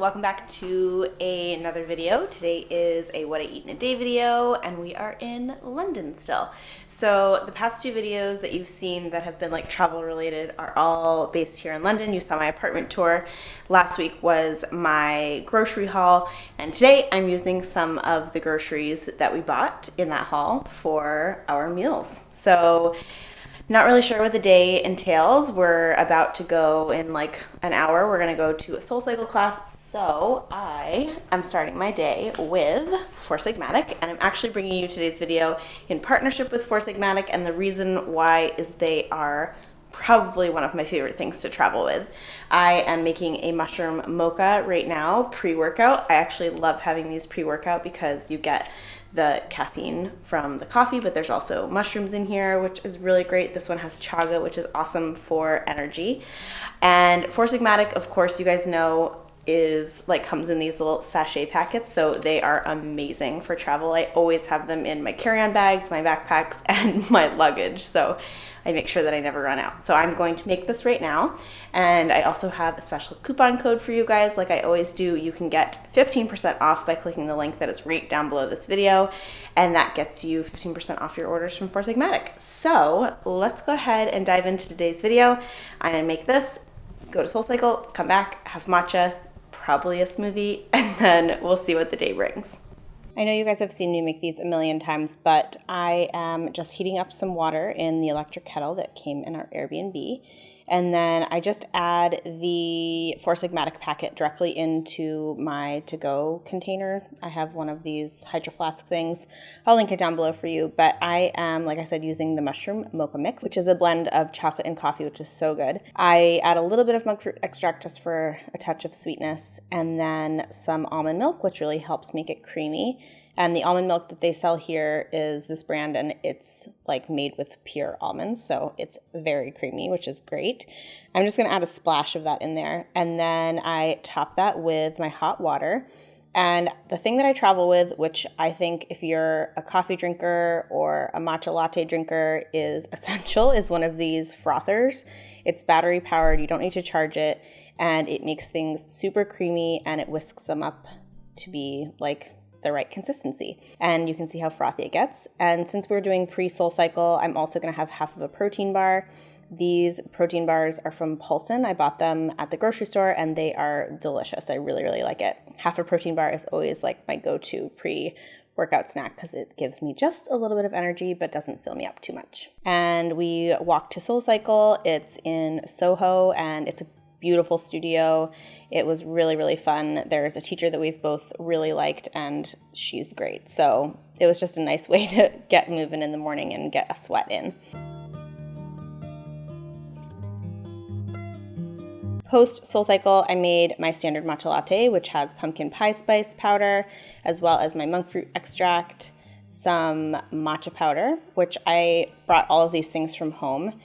welcome back to another video. Today is a what I eat in a day video, and we are in London still. So the past two videos that you've seen that have been like travel related are all based here in London. You saw my apartment tour. Last week was my grocery haul, and today I'm using some of the groceries that we bought in that haul for our meals. So not really sure what the day entails. We're about to go in like an hour. We're going to go to a Soulcycle class. So I am starting my day with SIGMATIC, and I'm actually bringing you today's video in partnership with SIGMATIC, and the reason why is they are probably one of my favorite things to travel with. I am making a mushroom mocha right now, pre-workout. I actually love having these pre-workout because you get the caffeine from the coffee, but there's also mushrooms in here, which is really great. This one has chaga, which is awesome for energy. And SIGMATIC, of course, you guys know, is like comes in these little sachet packets, so they are amazing for travel. I always have them in my carry-on bags, my backpacks, and my luggage, so I make sure that I never run out. So I'm going to make this right now, and I also have a special coupon code for you guys. Like I always do, you can get 15% off by clicking the link that is right down below this video, and that gets you 15% off your orders from SIGMATIC. So let's go ahead and dive into today's video. I'm gonna make this, go to Soulcycle, come back, have matcha, probably a smoothie, and then we'll see what the day brings. I know you guys have seen me make these a million times, but I am just heating up some water in the electric kettle that came in our Airbnb. And then I just add the SIGMATIC packet directly into my to-go container. I have one of these Hydro Flask things. I'll link it down below for you. But I am, like I said, using the mushroom mocha mix, which is a blend of chocolate and coffee, which is so good. I add a little bit of monk fruit extract just for a touch of sweetness, and then some almond milk, which really helps make it creamy. And the almond milk that they sell here is this brand, and it's like made with pure almonds, so it's very creamy, which is great. I'm just gonna add a splash of that in there, and then I top that with my hot water. And the thing that I travel with, which I think if you're a coffee drinker or a matcha latte drinker is essential, is one of these frothers. It's battery powered, you don't need to charge it, and it makes things super creamy, and it whisks them up to be like the right consistency, and you can see how frothy it gets. And since we're doing pre-Soulcycle, I'm also going to have half of a protein bar. These protein bars are from Pulson. I bought them at the grocery store, and they are delicious. I really, really like it. Half a protein bar is always like my go-to pre-workout snack because it gives me just a little bit of energy but doesn't fill me up too much. And we walked to Soulcycle. It's in Soho, and it's a beautiful studio. It was really, really fun. There's a teacher that we've both really liked, and she's great. So it was just a nice way to get moving in the morning and get a sweat in. Post Soulcycle, I made my standard matcha latte, which has pumpkin pie spice powder, as well as my monk fruit extract, some matcha powder, which I brought all of these things from home.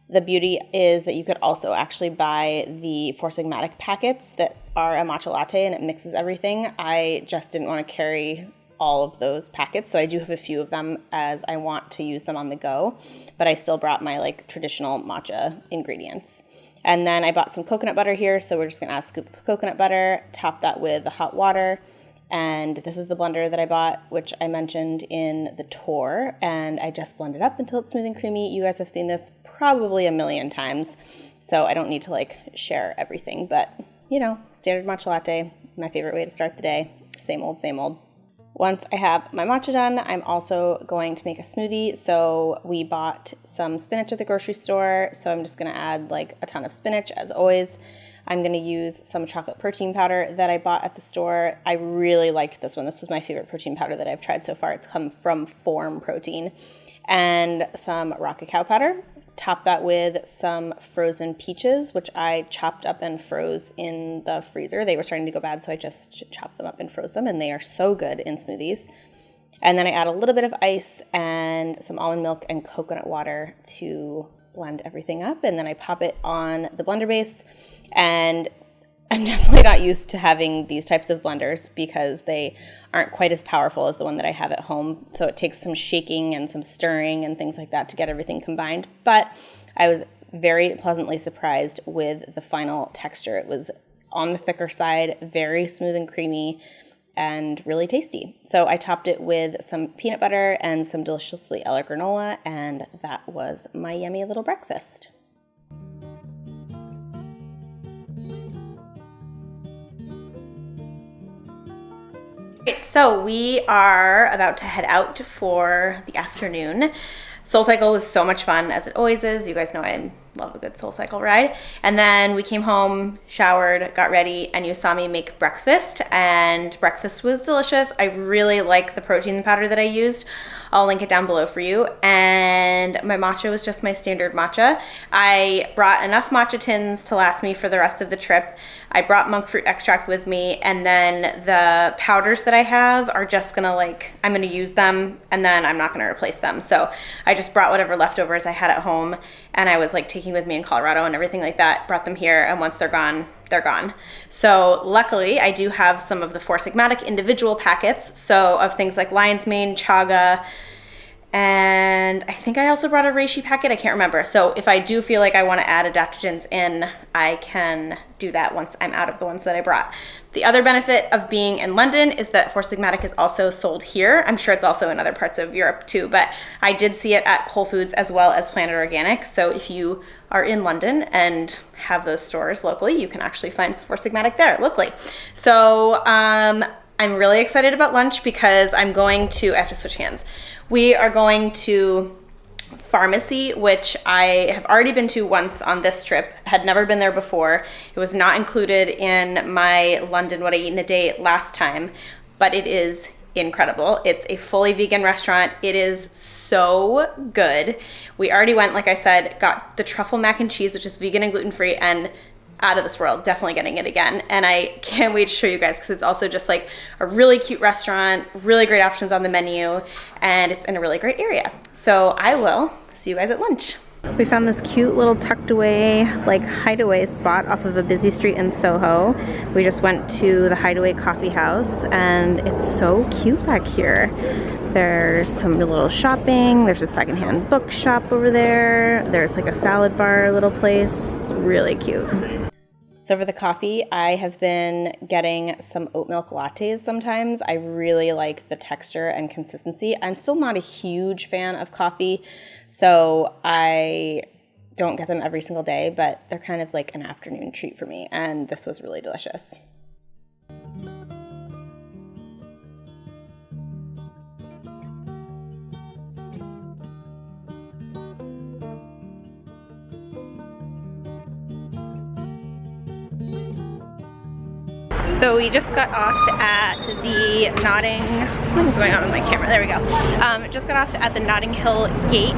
The beauty is that you could also actually buy the SIGMATIC packets that are a matcha latte, and it mixes everything. I just didn't want to carry all of those packets, so I do have a few of them as I want to use them on the go, but I still brought my like traditional matcha ingredients. And then I bought some coconut butter here, so we're just gonna add a scoop of coconut butter, top that with the hot water. And this is the blender that I bought, which I mentioned in the tour, and I just blend it up until it's smooth and creamy. You guys have seen this probably a million times, so I don't need to like share everything, but you know, standard matcha latte, my favorite way to start the day. Same old, same old. Once I have my matcha done, I'm also going to make a smoothie. So we bought some spinach at the grocery store, so I'm just gonna add like a ton of spinach as always. I'm going to use some chocolate protein powder that I bought at the store. I really liked this one. This was my favorite protein powder that I've tried so far. It's come from Form Protein. And some raw cacao powder. Top that with some frozen peaches, which I chopped up and froze in the freezer. They were starting to go bad, so I just chopped them up and froze them, and they are so good in smoothies. And then I add a little bit of ice and some almond milk and coconut water to blend everything up, and then I pop it on the blender base. And I'm definitely not used to having these types of blenders because they aren't quite as powerful as the one that I have at home. So it takes some shaking and some stirring and things like that to get everything combined. But I was very pleasantly surprised with the final texture. It was on the thicker side, very smooth and creamy, and really tasty. So I topped it with some peanut butter and some deliciously Ella granola, and that was my yummy little breakfast. Okay, so we are about to head out for the afternoon. Soulcycle was so much fun, as it always is. You guys know I love a good Soulcycle ride. And then we came home, showered, got ready, and you saw me make breakfast, and breakfast was delicious. I really like the protein powder that I used. I'll link it down below for you. And my matcha was just my standard matcha. I brought enough matcha tins to last me for the rest of the trip. I brought monk fruit extract with me, and then the powders that I have are just gonna I'm gonna use them, and then I'm not gonna replace them. So I just brought whatever leftovers I had at home, and I was taking with me in Colorado and everything like that, brought them here, and once they're gone, they're gone. So luckily I do have some of the Four Sigmatic individual packets, so of things like lion's mane, chaga, and I think I also brought a reishi packet, I can't remember. So if I do feel like I want to add adaptogens in, I can do that once I'm out of the ones that I brought. The other benefit of being in London is that Four Sigmatic is also sold here. I'm sure it's also in other parts of Europe too, but I did see it at Whole Foods as well as Planet Organic. So if you are in London and have those stores locally, you can actually find Four Sigmatic there locally. So I'm really excited about lunch because I have to switch hands. We are going to Pharmacy, which I have already been to once on this trip, had never been there before. It was not included in my London What I Eat in a Day last time, but it is incredible. It's a fully vegan restaurant. It is so good. We already went, like I said, got the truffle mac and cheese, which is vegan and gluten-free, and out of this world, definitely getting it again. And I can't wait to show you guys because it's also just a really cute restaurant, really great options on the menu, and it's in a really great area. So I will see you guys at lunch. We found this cute little tucked away hideaway spot off of a busy street in Soho. We just went to the Hideaway Coffee House, and it's so cute back here. There's some little shopping. There's a secondhand bookshop over there. There's a salad bar little place. It's really cute. So for the coffee, I have been getting some oat milk lattes sometimes. I really like the texture and consistency. I'm still not a huge fan of coffee, so I don't get them every single day, but they're kind of an afternoon treat for me, and this was really delicious. So we just got off at the something's going on with my camera, there we go. Just got off at the Notting Hill Gate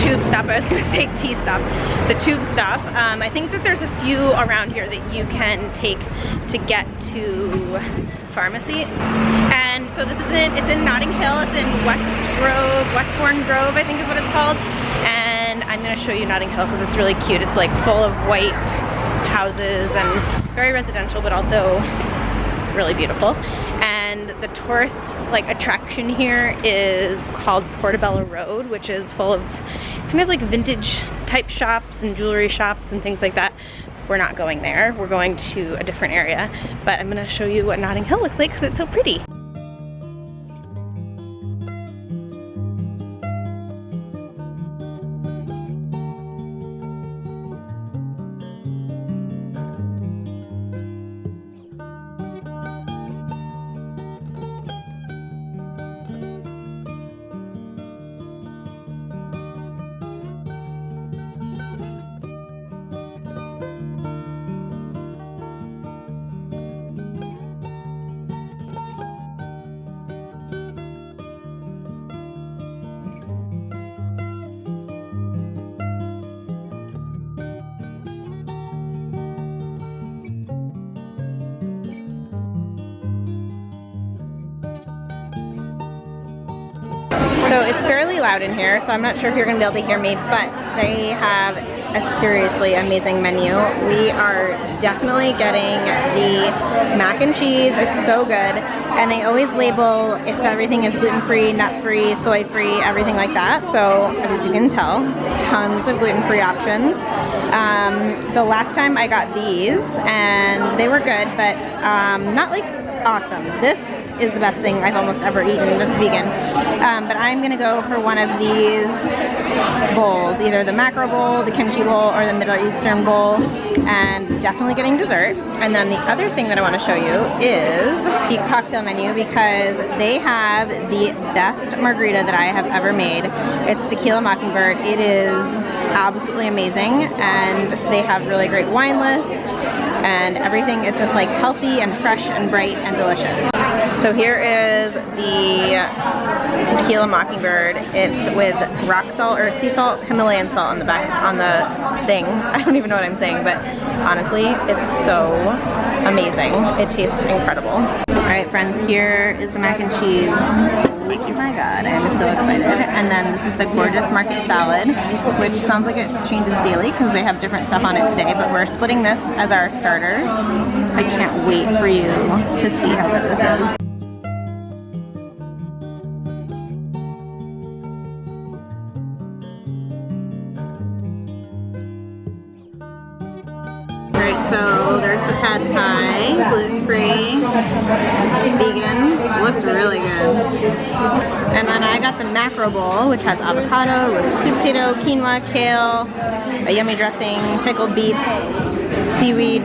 tube stop. I was gonna say T-stop, the tube stop. I think that there's a few around here that you can take to get to Pharmacy. And so it's in Notting Hill, it's in Westbourne Grove, I think is what it's called. And I'm gonna show you Notting Hill because it's really cute. It's full of white houses and very residential, but also really beautiful. And the tourist attraction here is called Portobello Road, which is full of kind of vintage type shops and jewelry shops and things like that. We're not going there. We're going to a different area, but I'm gonna show you what Notting Hill looks like because it's so pretty. So it's fairly loud in here, so I'm not sure if you're going to be able to hear me, but they have a seriously amazing menu. We are definitely getting the mac and cheese. It's so good. And they always label if everything is gluten-free, nut-free, soy-free, everything like that. So as you can tell, tons of gluten-free options. The last time I got these, and they were good, but not like awesome. This is the best thing I've almost ever eaten that's vegan. But I'm gonna go for one of these bowls, either the macro bowl, the kimchi bowl, or the Middle Eastern bowl, and definitely getting dessert. And then the other thing that I want to show you is the cocktail menu, because they have the best margarita that I have ever made. It's Tequila Mockingbird. It is absolutely amazing, and they have really great wine list, and everything is just like healthy and fresh and bright and delicious. So here is the Tequila Mockingbird. It's with rock salt or sea salt, Himalayan salt on the back, on the thing. I don't even know what I'm saying, but honestly, it's so amazing. It tastes incredible. All right, friends, here is the mac and cheese. Oh my god, I'm so excited. And then this is the gorgeous market salad, which sounds like it changes daily because they have different stuff on it today, but we're splitting this as our starters. I can't wait for you to see how good this is. So there's the pad thai, gluten-free, vegan, looks really good. And then I got the macro bowl, which has avocado, roasted sweet potato, quinoa, kale, a yummy dressing, pickled beets, seaweed.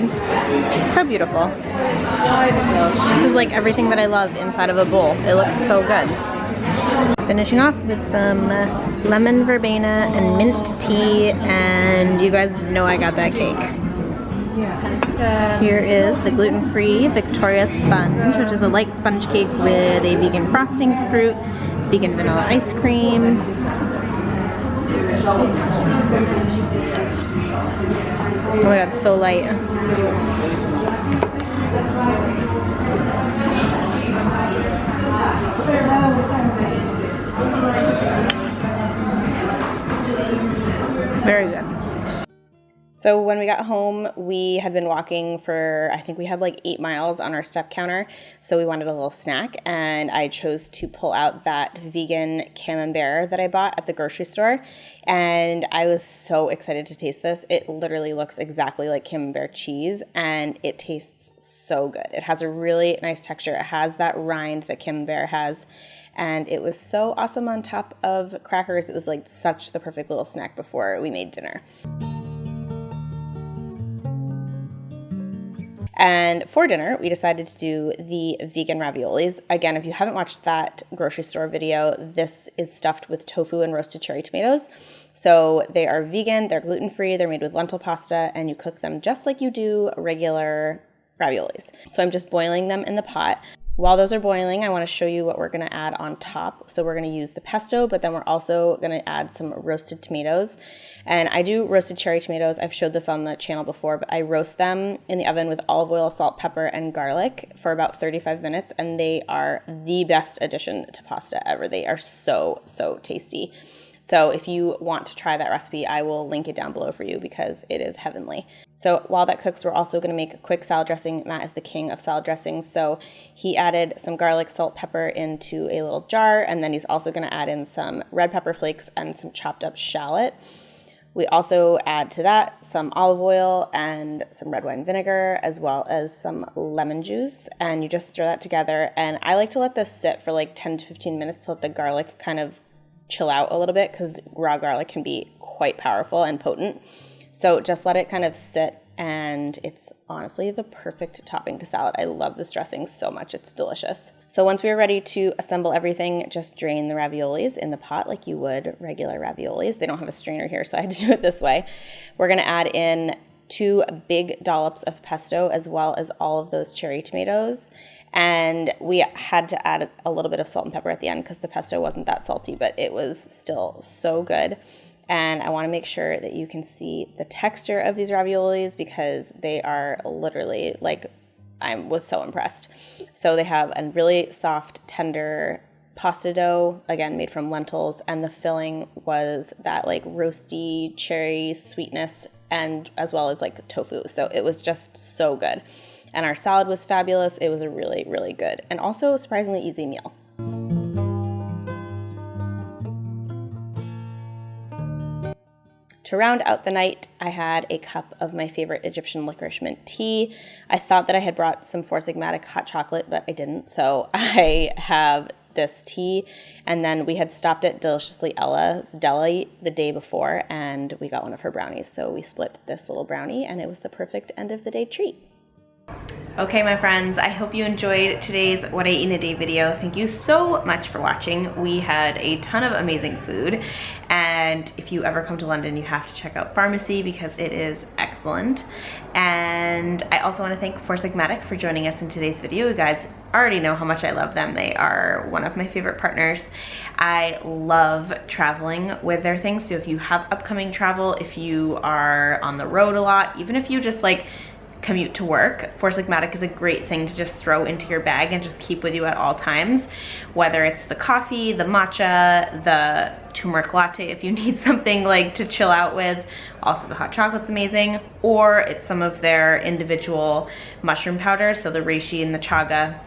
So beautiful. This is like everything that I love inside of a bowl. It looks so good. Finishing off with some lemon verbena and mint tea, and you guys know I got that cake. Here is the gluten-free Victoria Sponge, which is a light sponge cake with a vegan frosting, fruit, vegan vanilla ice cream. Oh my god, so light. Very good. So when we got home, we had been walking for, I think we had like 8 miles on our step counter. So we wanted a little snack, and I chose to pull out that vegan Camembert that I bought at the grocery store. And I was so excited to taste this. It literally looks exactly like Camembert cheese, and it tastes so good. It has a really nice texture. It has that rind that Camembert has. And it was so awesome on top of crackers. It was like such the perfect little snack before we made dinner. And for dinner, we decided to do the vegan raviolis. Again, if you haven't watched that grocery store video, this is stuffed with tofu and roasted cherry tomatoes. So they are vegan, they're gluten-free, they're made with lentil pasta, and you cook them just like you do regular raviolis. So I'm just boiling them in the pot. While those are boiling, I want to show you what we're going to add on top. So we're going to use the pesto, but then we're also going to add some roasted tomatoes. And I do roasted cherry tomatoes. I've showed this on the channel before, but I roast them in the oven with olive oil, salt, pepper, and garlic for about 35 minutes. And they are the best addition to pasta ever. They are so, so tasty. So if you want to try that recipe, I will link it down below for you because it is heavenly. So while that cooks, we're also going to make a quick salad dressing. Matt is the king of salad dressings. So he added some garlic, salt, pepper into a little jar, and then he's also going to add in some red pepper flakes and some chopped up shallot. We also add to that some olive oil and some red wine vinegar, as well as some lemon juice, and you just stir that together. And I like to let this sit for like 10 to 15 minutes to let the garlic kind of chill out a little bit, because raw garlic can be quite powerful and potent. So just let it kind of sit, and it's honestly the perfect topping to salad. I love this dressing so much. It's delicious. So once we are ready to assemble everything, just drain the raviolis in the pot like you would regular raviolis. They don't have a strainer here, so I had to do it this way. We're going to add in 2 big dollops of pesto, as well as all of those cherry tomatoes. And we had to add a little bit of salt and pepper at the end because the pesto wasn't that salty, but it was still so good. And I want to make sure that you can see the texture of these raviolis, because they are literally like, I was so impressed. So they have a really soft, tender pasta dough, again, made from lentils, and the filling was that like roasty cherry sweetness, and as well as like tofu. So it was just so good. And our salad was fabulous. It was a really, really good and also a surprisingly easy meal. To to round out the night, I had a cup of my favorite Egyptian licorice mint tea. I thought that I had brought some Four Sigmatic hot chocolate, but I didn't. So I have this tea, and then we had stopped at Deliciously Ella's Deli the day before, and we got one of her brownies. So we split this little brownie, and it was the perfect end of the day treat. Okay, my friends, I hope you enjoyed today's What I Eat in a Day video. Thank you so much for watching. We had a ton of amazing food, and if you ever come to London, you have to check out Pharmacy because it is excellent. And I also want to thank Four Sigmatic for joining us in today's video. You guys already know how much I love them. They are one of my favorite partners. I love traveling with their things, so if you have upcoming travel, if you are on the road a lot, even if you just like commute to work, Four Sigmatic is a great thing to just throw into your bag and just keep with you at all times. Whether it's the coffee, the matcha, the turmeric latte if you need something like to chill out with, also the hot chocolate's amazing, or it's some of their individual mushroom powders, so the reishi and the chaga.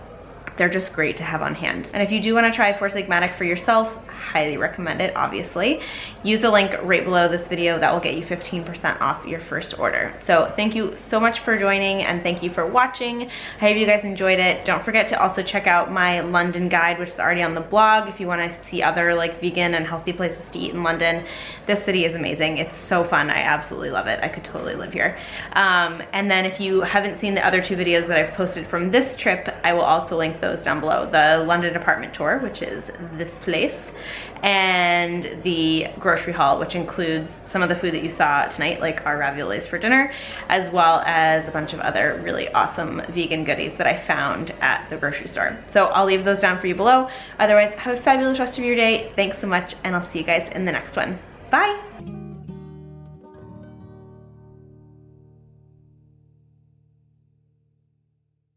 They're just great to have on hand. And if you do want to try Four Sigmatic for yourself, highly recommend it, obviously. Use the link right below this video. That will get you 15% off your first order. So thank you so much for joining, and thank you for watching. I hope you guys enjoyed it. Don't forget to also check out my London guide, which is already on the blog if you want to see other like vegan and healthy places to eat in London. This city is amazing. It's so fun. I absolutely love it. I could totally live here. And then if you haven't seen the other two videos that I've posted from this trip, I will also link those down below. The London apartment tour, which is this place, and the grocery haul, which includes some of the food that you saw tonight, like our raviolis for dinner, as well as a bunch of other really awesome vegan goodies that I found at the grocery store. So I'll leave those down for you below. Otherwise, have a fabulous rest of your day. Thanks so much, and I'll see you guys in the next one. Bye!